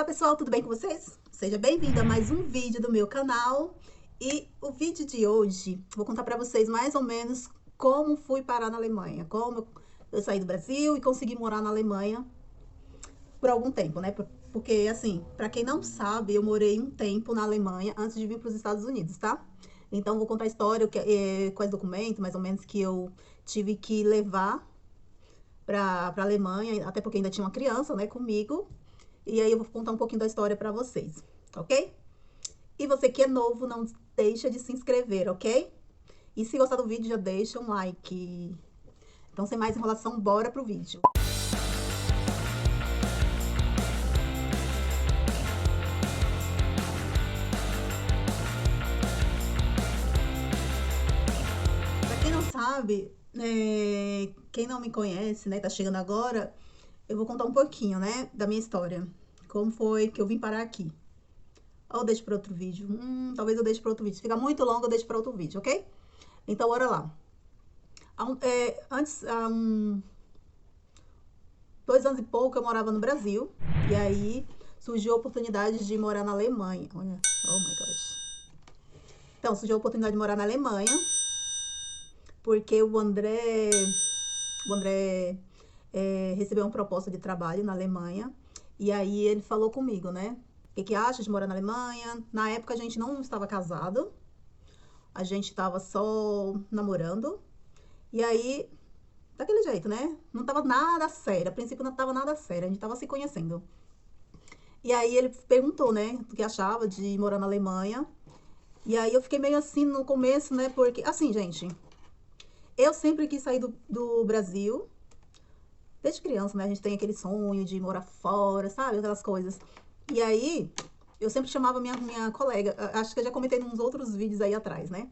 Olá pessoal, tudo bem com vocês? Seja bem-vindo a mais um vídeo do meu canal. E o vídeo de hoje, vou contar pra vocês mais ou menos como fui parar na Alemanha. Como eu saí do Brasil e consegui morar na Alemanha por algum tempo, né? Porque, assim, pra quem não sabe, eu morei um tempo na Alemanha antes de vir pros Estados Unidos, tá? Então, vou contar a história, quais documentos, mais ou menos, que eu tive que levar pra Alemanha, até porque ainda tinha uma criança, né, comigo. E aí eu vou contar um pouquinho da história pra vocês, ok? E você que é novo, não deixa de se inscrever, ok? E se gostar do vídeo, já deixa um like. Então, sem mais enrolação, bora pro vídeo. Pra quem não sabe, quem não me conhece, né, tá chegando agora, eu vou contar um pouquinho, né, da minha história. Como foi que eu vim parar aqui. Ou eu deixo para outro vídeo. Talvez eu deixe para outro vídeo. Se ficar muito longo, eu deixo para outro vídeo, ok? Então, bora lá. Há 2 anos e pouco, eu morava no Brasil. E aí, surgiu a oportunidade de morar na Alemanha. Olha, oh my gosh. Então, surgiu a oportunidade de morar na Alemanha. Porque o André recebeu uma proposta de trabalho na Alemanha. E aí, ele falou comigo, né? O que acha de morar na Alemanha? Na época, a gente não estava casado. A gente tava só namorando. E aí, daquele jeito, né? Não tava nada sério. A princípio não tava nada sério. A gente tava se conhecendo. E aí ele perguntou, né? O que achava de morar na Alemanha. E aí eu fiquei meio assim no começo, né? Porque, assim, gente, eu sempre quis sair do Brasil. Desde criança, né? A gente tem aquele sonho de morar fora, sabe? Aquelas coisas. E aí, eu sempre chamava minha colega. Acho que eu já comentei nos outros vídeos aí atrás, né?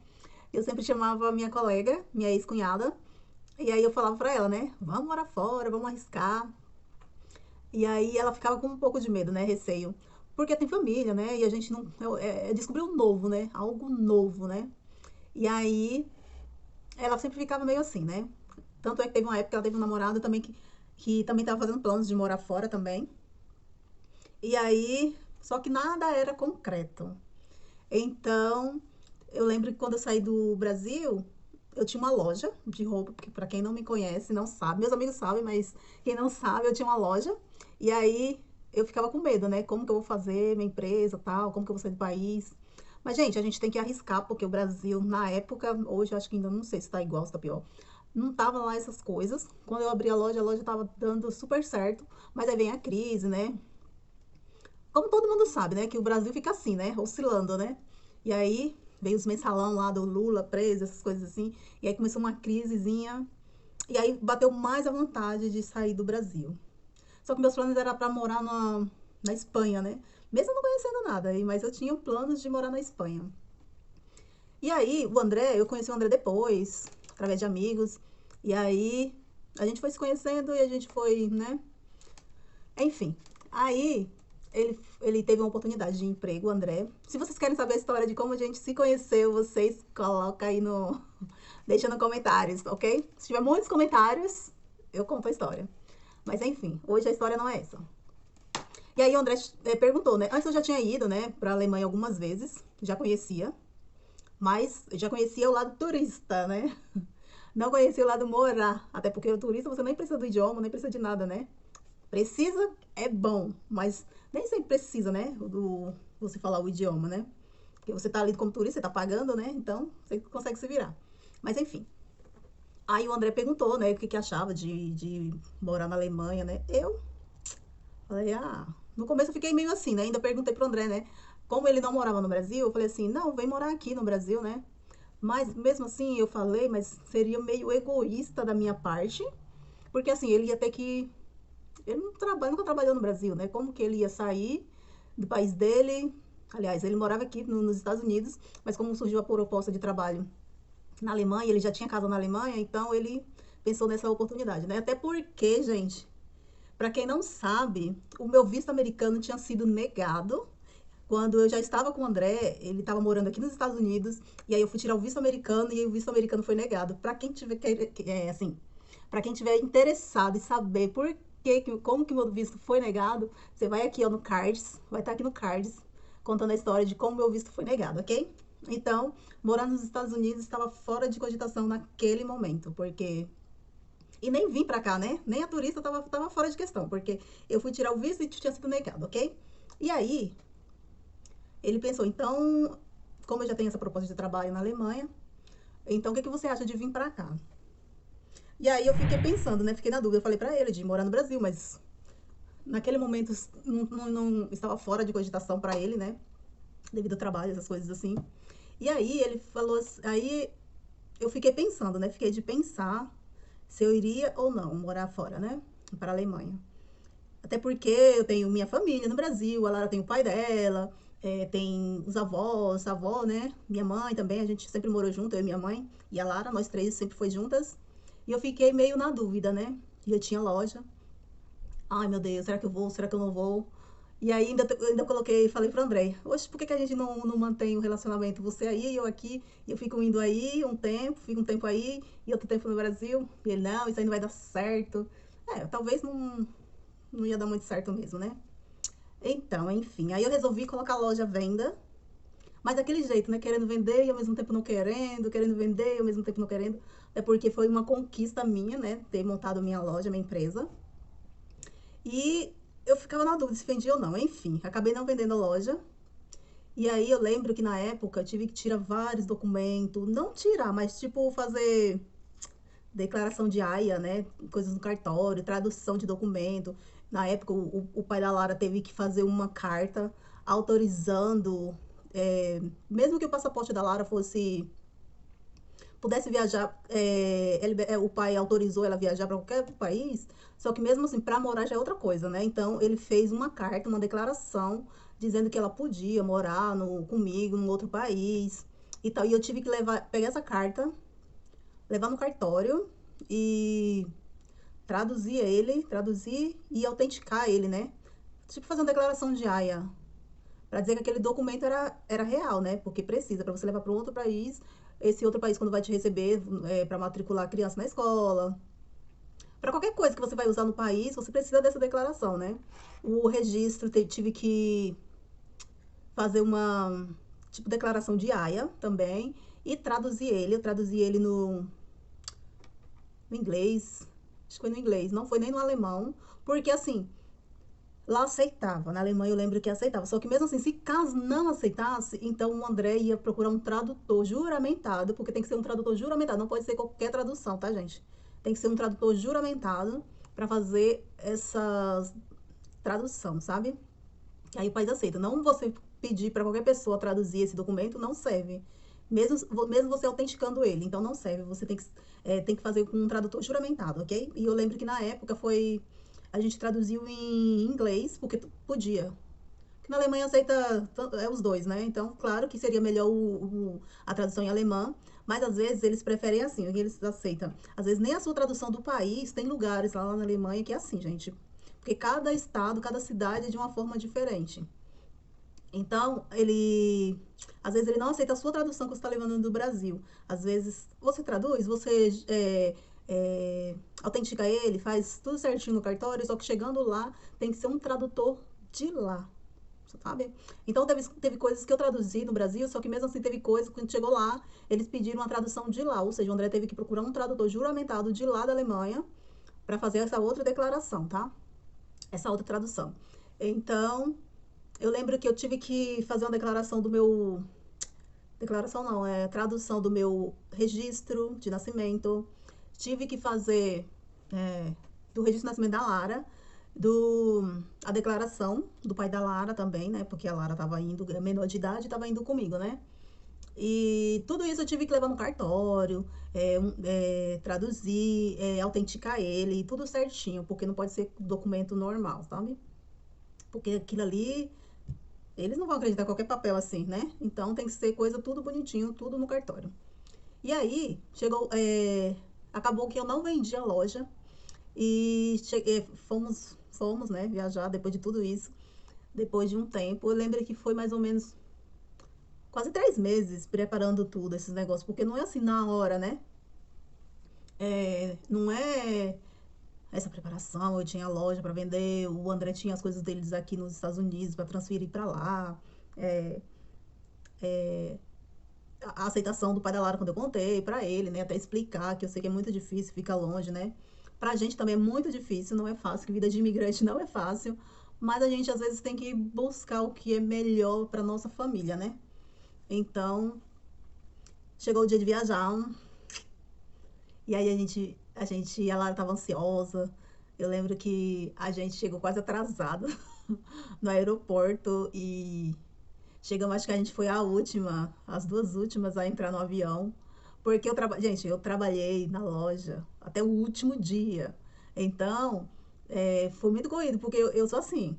Eu sempre chamava minha colega, minha ex-cunhada. E aí eu falava pra ela, né? Vamos morar fora, vamos arriscar. E aí ela ficava com um pouco de medo, né? Receio. Porque tem família, né? E a gente não. Descobriu um novo, né? Algo novo, né? E aí ela sempre ficava meio assim, né? Tanto é que teve uma época que ela teve um namorado também que também tava fazendo planos de morar fora também. E aí. Só que nada era concreto. Então, eu lembro que quando eu saí do Brasil, eu tinha uma loja de roupa, porque para quem não me conhece, não sabe, meus amigos sabem, mas quem não sabe, eu tinha uma loja. E aí eu ficava com medo, né? Como que eu vou fazer minha empresa, tal, como que eu vou sair do país? Mas gente, a gente tem que arriscar, porque o Brasil na época, hoje eu acho que ainda não sei se tá igual, se tá pior. Não tava lá essas coisas. Quando eu abri a loja tava dando super certo, mas aí vem a crise, né? Como todo mundo sabe, né? Que o Brasil fica assim, né? Oscilando, né? E aí veio os mensalão lá do Lula preso, essas coisas assim. E aí começou uma crisezinha. E aí bateu mais a vontade de sair do Brasil. Só que meus planos era para morar na Espanha, né? Mesmo não conhecendo nada, mas eu tinha planos de morar na Espanha. E aí, eu conheci o André depois, através de amigos. E aí, a gente foi se conhecendo e a gente foi, né? Enfim, aí ele teve uma oportunidade de emprego, o André. Se vocês querem saber a história de como a gente se conheceu, vocês colocam aí no. Deixa nos comentários, ok? Se tiver muitos comentários, eu conto a história. Mas enfim, hoje a história não é essa. E aí o André perguntou, né? Antes eu já tinha ido, né, pra Alemanha algumas vezes, já conhecia. Mas já conhecia o lado turista, né? Não conhecia o lado morar. Até porque o turista você nem precisa do idioma, nem precisa de nada, né? Precisa, é bom, mas nem sempre precisa, né? Você falar o idioma, né? Porque você tá ali como turista, você tá pagando, né? Então, você consegue se virar. Mas enfim. Aí o André perguntou, né, o que achava de morar na Alemanha, né? Eu falei, no começo eu fiquei meio assim, né? Ainda perguntei pro André, né? Como ele não morava no Brasil, eu falei assim, não, vem morar aqui no Brasil, né? Mas mesmo assim eu falei, mas seria meio egoísta da minha parte, porque assim, ele ia ter que ele não trabalha, nunca trabalhou no Brasil, né? Como que ele ia sair do país dele? Aliás, ele morava aqui nos Estados Unidos, mas como surgiu a proposta de trabalho na Alemanha, ele já tinha casa na Alemanha, então ele pensou nessa oportunidade, né? Até porque, gente, para quem não sabe, o meu visto americano tinha sido negado quando eu já estava com o André, ele estava morando aqui nos Estados Unidos, e aí eu fui tirar o visto americano e o visto americano foi negado. Para quem tiver assim, para quem tiver interessado em saber por como que meu visto foi negado, você vai aqui ó, no cards, vai estar aqui no cards, contando a história de como meu visto foi negado, ok? Então, morar nos Estados Unidos estava fora de cogitação naquele momento, porque... E nem vim pra cá, né? Nem a turista tava fora de questão, porque eu fui tirar o visto e tinha sido negado, ok? E aí, ele pensou, então, como eu já tenho essa proposta de trabalho na Alemanha, então o que você acha de vir pra cá? E aí eu fiquei pensando, né? Fiquei na dúvida. Eu falei pra ele de morar no Brasil, mas naquele momento não estava fora de cogitação pra ele, né? Devido ao trabalho, essas coisas assim. E aí ele falou, aí eu fiquei pensando, né? Fiquei de pensar se eu iria ou não morar fora, né? Para a Alemanha. Até porque eu tenho minha família no Brasil, a Lara tem o pai dela, tem os avós, a avó, né? Minha mãe também, a gente sempre morou junto, eu e minha mãe. E a Lara, nós três sempre foi juntas. E eu fiquei meio na dúvida, né? E eu tinha loja. Ai, meu Deus, será que eu vou? Será que eu não vou? E aí ainda coloquei, falei pro André, oxe, por que a gente não mantém o relacionamento? Você aí, eu aqui, e eu fico indo aí um tempo, fico um tempo aí, e outro tempo no Brasil. E ele, não, isso aí não vai dar certo. Talvez não ia dar muito certo mesmo, né? Então, enfim, aí eu resolvi colocar a loja à venda, mas daquele jeito, né? Querendo vender e ao mesmo tempo não querendo, querendo vender e ao mesmo tempo não querendo. É porque foi uma conquista minha, né? Ter montado minha loja, minha empresa. E eu ficava na dúvida se vendia ou não. Enfim, acabei não vendendo a loja. E aí eu lembro que na época eu tive que tirar vários documentos. Não tirar, mas tipo fazer declaração de AIA, né? Coisas no cartório, tradução de documento. Na época o pai da Lara teve que fazer uma carta autorizando, mesmo que o passaporte da Lara fosse pudesse viajar, o pai autorizou ela viajar para qualquer país, só que mesmo assim, para morar já é outra coisa, né? Então, ele fez uma carta, uma declaração, dizendo que ela podia morar comigo num outro país e tal. E eu tive que pegar essa carta, levar no cartório e traduzir e autenticar ele, né? Tipo, fazer uma declaração de AIA, para dizer que aquele documento era real, né? Porque precisa, para você levar para um outro país, esse outro país, quando vai te receber para matricular a criança na escola, para qualquer coisa que você vai usar no país, você precisa dessa declaração, né? O registro, tive que fazer uma, tipo, declaração de AIA também, e traduzir ele. Eu traduzi ele no inglês, acho que foi no inglês, não foi nem no alemão, porque assim, lá aceitava, na Alemanha eu lembro que aceitava, só que mesmo assim, se caso não aceitasse, então o André ia procurar um tradutor juramentado, porque tem que ser um tradutor juramentado, não pode ser qualquer tradução, tá, gente? Tem que ser um tradutor juramentado para fazer essa tradução, sabe? Aí o país aceita. Não você pedir para qualquer pessoa traduzir esse documento, não serve. Mesmo você autenticando ele, então não serve. Você tem que fazer com um tradutor juramentado, ok? E eu lembro que na época a gente traduziu em inglês, porque podia. Porque na Alemanha aceita os dois, né? Então, claro que seria melhor a tradução em alemão, mas às vezes eles preferem assim, o que eles aceitam. Às vezes nem a sua tradução do país, tem lugares lá na Alemanha que é assim, gente. Porque cada estado, cada cidade é de uma forma diferente. Então, às vezes ele não aceita a sua tradução que você está levando do Brasil. Às vezes, você traduz, você autentica ele, faz tudo certinho no cartório, só que chegando lá, tem que ser um tradutor de lá, sabe? Então, teve coisas que eu traduzi no Brasil, só que mesmo assim teve coisas, quando chegou lá, eles pediram uma tradução de lá. Ou seja, o André teve que procurar um tradutor juramentado de lá da Alemanha para fazer essa outra declaração, tá? Essa outra tradução. Então, eu lembro que eu tive que fazer uma declaração do meu. Declaração não, é tradução do meu registro de nascimento. Tive que fazer do registro de nascimento da Lara, a declaração do pai da Lara também, né? Porque a Lara estava indo, menor de idade, estava indo comigo, né? E tudo isso eu tive que levar no cartório, traduzir, autenticar ele, tudo certinho, porque não pode ser documento normal, sabe? Porque aquilo ali, eles não vão acreditar em qualquer papel assim, né? Então tem que ser coisa tudo bonitinho, tudo no cartório. E aí, acabou que eu não vendi a loja e fomos, né, viajar depois de tudo isso. Depois de um tempo, eu lembro que foi mais ou menos quase 3 meses preparando tudo, esses negócios, porque não é assim na hora, né? Não é essa preparação, eu tinha loja para vender, o André tinha as coisas deles aqui nos Estados Unidos para transferir para lá. É, a aceitação do pai da Lara quando eu contei para ele, né? Até explicar que eu sei que é muito difícil, fica longe, né? Pra gente também é muito difícil, não é fácil, que vida de imigrante não é fácil, mas a gente às vezes tem que buscar o que é melhor para nossa família, né? Então, chegou o dia de viajar, e aí a Lara tava ansiosa. Eu lembro que a gente chegou quase atrasado no aeroporto e chegamos, acho que a gente foi a última, as duas últimas a entrar no avião. Porque gente, eu trabalhei na loja até o último dia. Então, foi muito corrido, porque eu sou assim.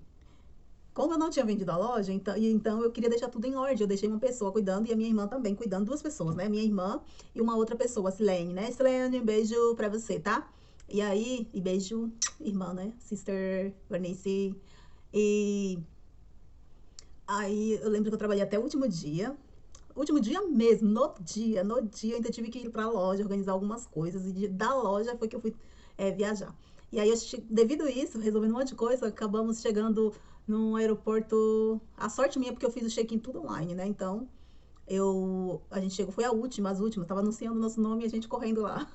Como eu não tinha vendido a loja, então eu queria deixar tudo em ordem. Eu deixei uma pessoa cuidando e a minha irmã também cuidando, duas pessoas, né? Minha irmã e uma outra pessoa, a Silene, né? Silene, um beijo pra você, tá? E aí, e beijo, irmã, né? Sister Vanice. E aí eu lembro que eu trabalhei até o último dia. O último dia mesmo, no dia, eu ainda tive que ir pra loja, organizar algumas coisas. E da loja foi que eu fui viajar. E aí, devido a isso, resolvendo um monte de coisa, acabamos chegando no aeroporto. A sorte minha, porque eu fiz o check-in tudo online, né? Então, a gente chegou, foi as últimas, tava anunciando o nosso nome e a gente correndo lá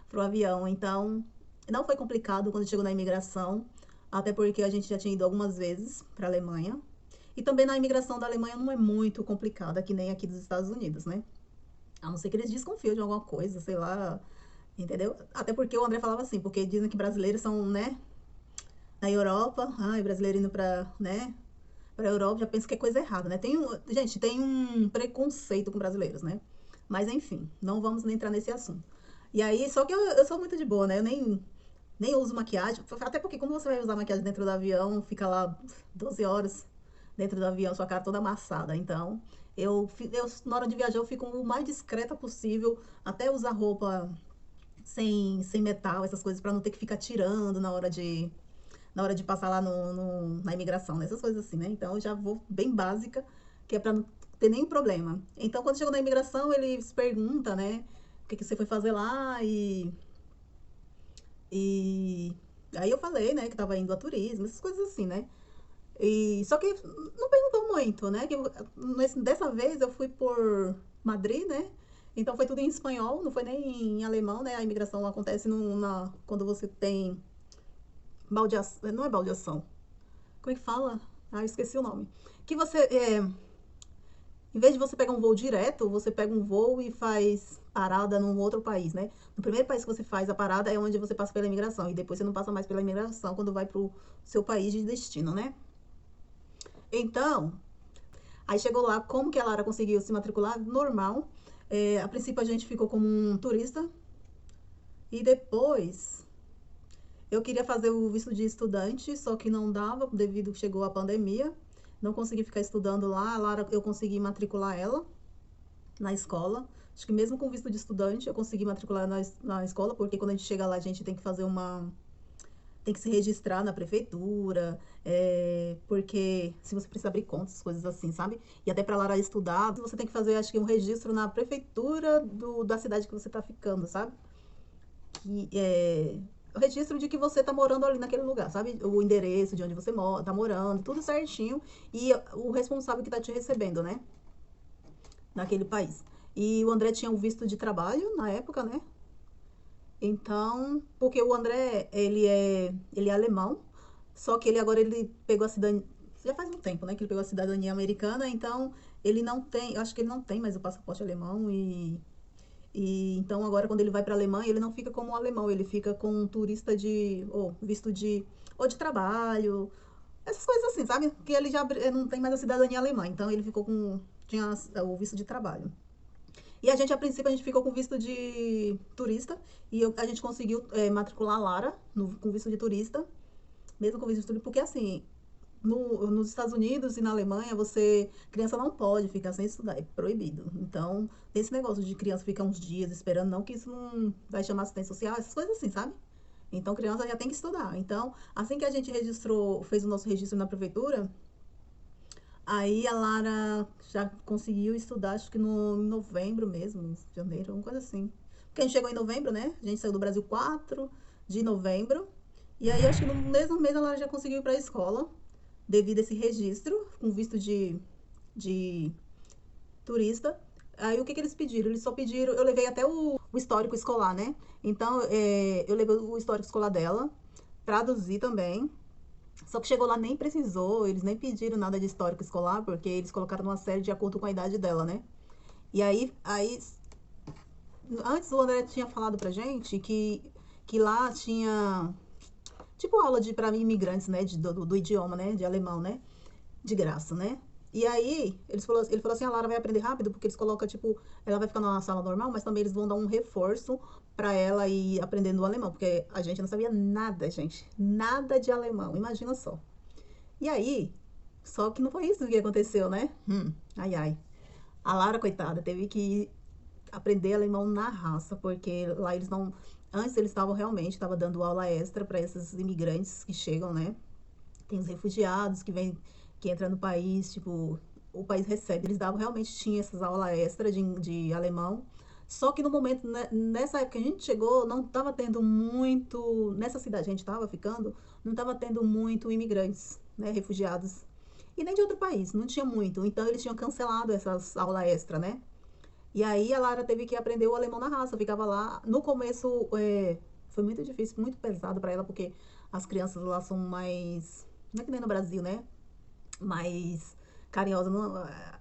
pro avião. Então, não foi complicado quando chegou na imigração, até porque a gente já tinha ido algumas vezes pra Alemanha. E também na imigração da Alemanha não é muito complicada, que nem aqui dos Estados Unidos, né? A não ser que eles desconfiam de alguma coisa, sei lá, entendeu? Até porque o André falava assim, porque dizem que brasileiros são, né, na Europa, ai, brasileiro indo pra, né, pra Europa, já pensa que é coisa errada, né? Gente, tem um preconceito com brasileiros, né? Mas enfim, não vamos nem entrar nesse assunto. E aí, só que eu sou muito de boa, né? Eu nem uso maquiagem, até porque como você vai usar maquiagem dentro do avião, fica lá 12 horas dentro do avião, sua cara toda amassada. Então, na hora de viajar, eu fico o mais discreta possível, até usar roupa sem metal, essas coisas, para não ter que ficar tirando na hora de passar lá na imigração, né? Essas coisas assim, né? Então, eu já vou bem básica, que é para não ter nenhum problema. Então, quando chegou na imigração, eles perguntam, né? O que você foi fazer lá e aí eu falei, né, que tava indo a turismo, essas coisas assim, né? E só que não perguntou muito, né? Dessa vez eu fui por Madrid, né? Então foi tudo em espanhol, não foi nem em alemão, né? A imigração acontece quando você tem baldeação, não é baldeação. Como é que fala? Ah, eu esqueci o nome. Que em vez de você pegar um voo direto, você pega um voo e faz parada num outro país, né? No primeiro país que você faz a parada é onde você passa pela imigração. E depois você não passa mais pela imigração quando vai pro seu país de destino, né? Então, aí chegou lá, como que a Lara conseguiu se matricular? Normal. A princípio a gente ficou como um turista. E depois eu queria fazer o visto de estudante, só que não dava devido que chegou a pandemia. Não consegui ficar estudando lá. A Lara, eu consegui matricular ela na escola. Acho que mesmo com visto de estudante, eu consegui matricular na escola, porque quando a gente chega lá, a gente tem que fazer tem que se registrar na prefeitura, porque se você precisa abrir contas, coisas assim, sabe? E até pra Lara estudar, você tem que fazer, acho que um registro na prefeitura da cidade que você tá ficando, sabe? O registro de que você tá morando ali naquele lugar, sabe? O endereço de onde você tá morando, tudo certinho. E o responsável que tá te recebendo, né? Naquele país. E o André tinha um visto de trabalho na época, né? Então, porque o André, ele é alemão, só que ele pegou a cidadania, já faz um tempo, né, que ele pegou a cidadania americana, então ele não tem, eu acho que ele não tem mais o passaporte alemão e então agora quando ele vai para a Alemanha, ele não fica como um alemão, ele fica com um turista ou visto ou de trabalho, essas coisas assim, sabe? Que ele já não tem mais a cidadania alemã, então ele tinha o visto de trabalho. E a princípio, a gente ficou com visto de turista. E a gente conseguiu matricular a Lara com visto de turista. Mesmo com visto de turista, porque assim, nos Estados Unidos e na Alemanha, criança não pode ficar sem estudar, é proibido. Então, esse negócio de criança ficar uns dias esperando, não, que isso não vai chamar assistência social, essas coisas assim, sabe? Então, criança já tem que estudar. Então, assim que a gente fez o nosso registro na prefeitura, aí a Lara já conseguiu estudar, acho que no em novembro mesmo, janeiro, alguma coisa assim. Porque a gente chegou em novembro, né? A gente saiu do Brasil 4 de novembro. E aí, acho que no mesmo mês ela já conseguiu ir para a escola, devido a esse registro, com visto de turista. Aí o que eles pediram? Eles só pediram, eu levei até o histórico escolar, né? Então, eu levei o histórico escolar dela, traduzi também. Só que chegou lá, nem precisou, eles nem pediram nada de histórico escolar, porque eles colocaram uma série de acordo com a idade dela, né? E aí antes o André tinha falado pra gente que lá tinha, tipo, aula de para imigrantes, né? Do idioma, né? De alemão, né? De graça, né? E aí, ele falou assim, a Lara vai aprender rápido, porque eles colocam, tipo, ela vai ficar numa sala normal, mas também eles vão dar um reforço pra ela ir aprendendo o alemão, porque a gente não sabia nada, gente. Nada de alemão, imagina só. E aí, só que não foi isso que aconteceu, né? Ai, ai. A Lara, coitada, teve que aprender alemão na raça, porque lá eles não. Antes eles estavam realmente, estava dando aula extra para esses imigrantes que chegam, né? Tem os refugiados que vêm, que entram no país, tipo, o país recebe. Eles davam realmente, tinha essas aulas extra de alemão. Só que no momento, né, nessa época que a gente chegou, não estava tendo muito. Nessa cidade que a gente estava ficando, não estava tendo muito imigrantes, né? Refugiados. E nem de outro país, não tinha muito. Então eles tinham cancelado essas aulas extra, né? E aí a Lara teve que aprender o alemão na raça, ficava lá. No começo foi muito difícil, muito pesado para ela, porque as crianças lá são mais. Não é que nem no Brasil, né? Mais carinhosas.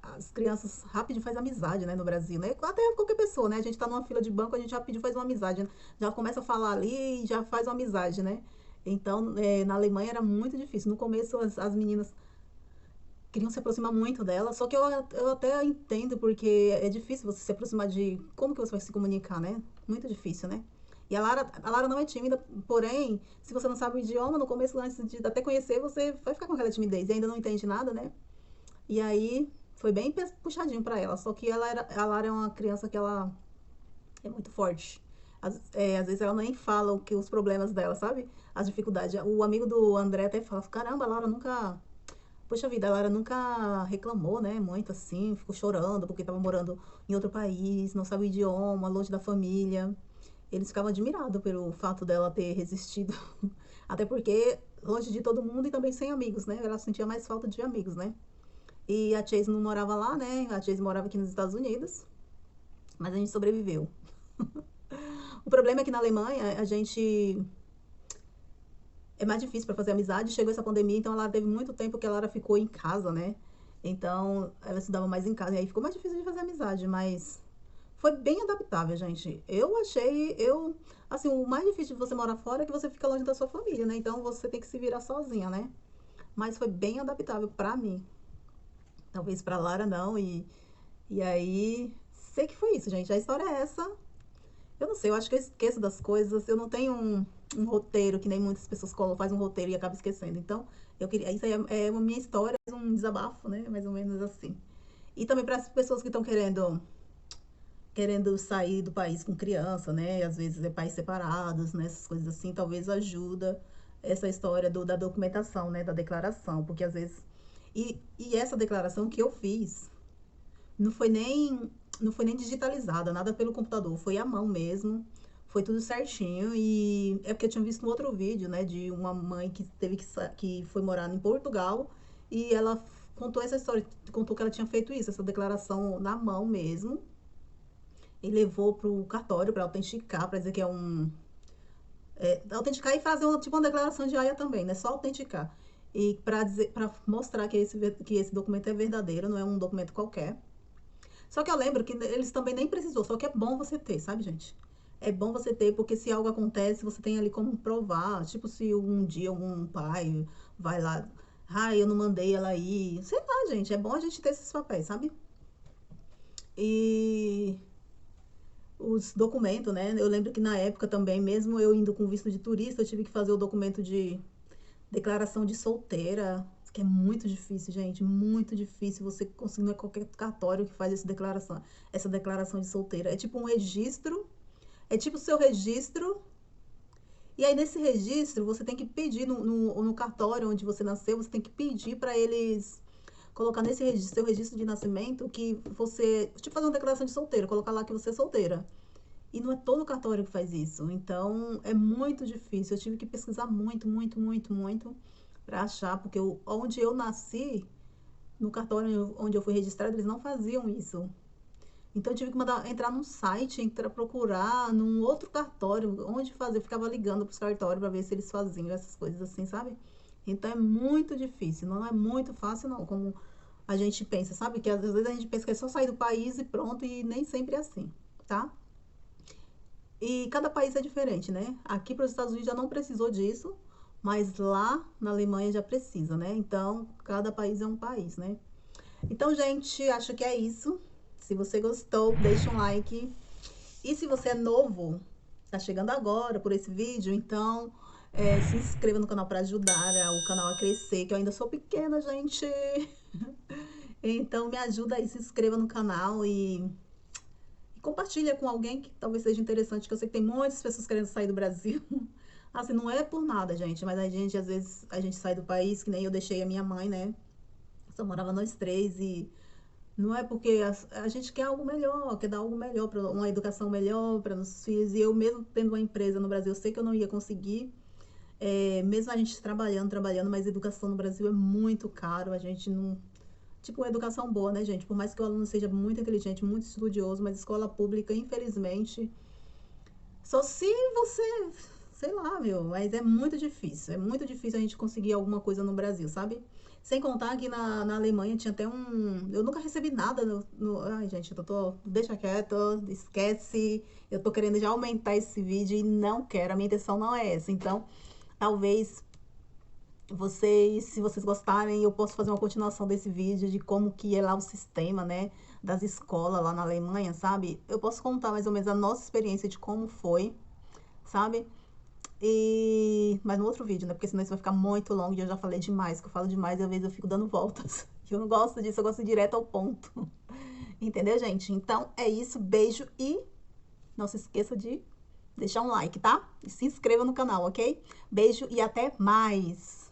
As crianças rápido faz amizade, né? No Brasil, né? Até qualquer pessoa, né? A gente tá numa fila de banco, a gente rapidinho faz uma amizade, né? Já começa a falar ali e já faz uma amizade, né? Então, na Alemanha era muito difícil. No começo, as meninas queriam se aproximar muito dela, só que eu até entendo, porque é difícil você se aproximar de como que você vai se comunicar, né? Muito difícil, né? E a Lara não é tímida, porém, se você não sabe o idioma, no começo, antes de até conhecer, você vai ficar com aquela timidez e ainda não entende nada, né? E aí foi bem puxadinho pra ela, só que a Lara é uma criança que ela é muito forte. Às vezes ela nem fala os problemas dela, sabe? As dificuldades. O amigo do André até fala, caramba, a Lara nunca. Poxa vida, a Lara nunca reclamou, né? Muito assim, ficou chorando porque estava morando em outro país, não sabe o idioma, longe da família. Eles ficavam admirados pelo fato dela ter resistido. Até porque longe de todo mundo e também sem amigos, né? Ela sentia mais falta de amigos, né? E a Chase não morava lá, né? A Chase morava aqui nos Estados Unidos, mas a gente sobreviveu. O problema é que na Alemanha a gente é mais difícil para fazer amizade. Chegou essa pandemia, então ela teve muito tempo que a Lara ficou em casa, né? Então ela estudava mais em casa e aí ficou mais difícil de fazer amizade, mas foi bem adaptável, gente. Assim, o mais difícil de você morar fora é que você fica longe da sua família, né? Então você tem que se virar sozinha, né? Mas foi bem adaptável pra mim. Talvez pra Lara não, e aí sei que foi isso, gente. A história é essa. Eu não sei, eu acho que eu esqueço das coisas. Eu não tenho um roteiro, que nem muitas pessoas faz um roteiro e acaba esquecendo. Então, eu queria. Isso aí é uma minha história, um desabafo, né? Mais ou menos assim. E também para as pessoas que estão querendo sair do país com criança, né? Às vezes é pais separados, né? Essas coisas assim, talvez ajuda essa história da documentação, né? Da declaração, porque às vezes. E essa declaração que eu fiz não foi nem não foi nem digitalizada, nada pelo computador, foi à mão mesmo. Foi tudo certinho e é porque eu tinha visto um outro vídeo, né, de uma mãe que teve que foi morar em Portugal e ela contou essa história, contou que ela tinha feito isso, essa declaração na mão mesmo e levou pro cartório para autenticar, para dizer que é autenticar e fazer tipo uma declaração de AIA também, né? Só autenticar. E para mostrar que esse documento é verdadeiro, não é um documento qualquer. Só que eu lembro que eles também nem precisou, só que é bom você ter, sabe, gente? É bom você ter, porque se algo acontece, você tem ali como provar. Tipo, se um dia algum pai vai lá, eu não mandei ela ir. Sei lá, gente, é bom a gente ter esses papéis, sabe? E os documentos, né? Eu lembro que na época também, mesmo eu indo com visto de turista, eu tive que fazer o documento de declaração de solteira, que é muito difícil, gente, muito difícil você conseguir, não é qualquer cartório que faz essa declaração de solteira. É tipo um registro, é tipo o seu registro, e aí nesse registro você tem que pedir no cartório onde você nasceu, você tem que pedir para eles colocar nesse seu registro de nascimento que você, tipo fazer uma declaração de solteira, colocar lá que você é solteira. E não é todo cartório que faz isso. Então, é muito difícil. Eu tive que pesquisar muito, muito, muito, muito para achar, porque onde eu nasci, no cartório onde eu fui registrada, eles não faziam isso. Então eu tive que entrar num site, entrar procurar num outro cartório, onde fazer. Eu ficava ligando pros cartórios para ver se eles faziam essas coisas assim, sabe? Então é muito difícil, não é muito fácil não, como a gente pensa, sabe? Que às vezes a gente pensa que é só sair do país e pronto, e nem sempre é assim, tá? E cada país é diferente, né? Aqui para os Estados Unidos já não precisou disso, mas lá na Alemanha já precisa, né? Então, cada país é um país, né? Então, gente, acho que é isso. Se você gostou, deixa um like. E se você é novo, tá chegando agora por esse vídeo, então se inscreva no canal para ajudar o canal a crescer, que eu ainda sou pequena, gente. Então me ajuda aí, se inscreva no canal e compartilha com alguém que talvez seja interessante, que eu sei que tem muitas pessoas querendo sair do Brasil. Assim, não é por nada, gente, mas a gente, às vezes, a gente sai do país, que nem eu deixei a minha mãe, né? Só morava nós três e não é porque a gente quer algo melhor, quer dar algo melhor, uma educação melhor para nossos filhos. E eu mesmo tendo uma empresa no Brasil, eu sei que eu não ia conseguir, mesmo a gente trabalhando, mas educação no Brasil é muito caro, a gente não... Tipo, uma educação boa, né, gente? Por mais que o aluno seja muito inteligente, muito estudioso, mas escola pública, infelizmente, só se você, sei lá, meu, mas é muito difícil. É muito difícil a gente conseguir alguma coisa no Brasil, sabe? Sem contar que na Alemanha tinha até um. Eu nunca recebi nada Ai, gente, eu tô. Deixa quieto, esquece. Eu tô querendo já aumentar esse vídeo e não quero. A minha intenção não é essa. Então, talvez vocês, se vocês gostarem, eu posso fazer uma continuação desse vídeo de como que é lá o sistema, né? Das escolas lá na Alemanha, sabe? Eu posso contar mais ou menos a nossa experiência de como foi, sabe? Mas no outro vídeo, né? Porque senão isso vai ficar muito longo e eu já falei demais, que eu falo demais e às vezes eu fico dando voltas. Eu não gosto disso, eu gosto de ir direto ao ponto. Entendeu, gente? Então é isso, beijo e não se esqueça de deixar um like, tá? E se inscreva no canal, ok? Beijo e até mais!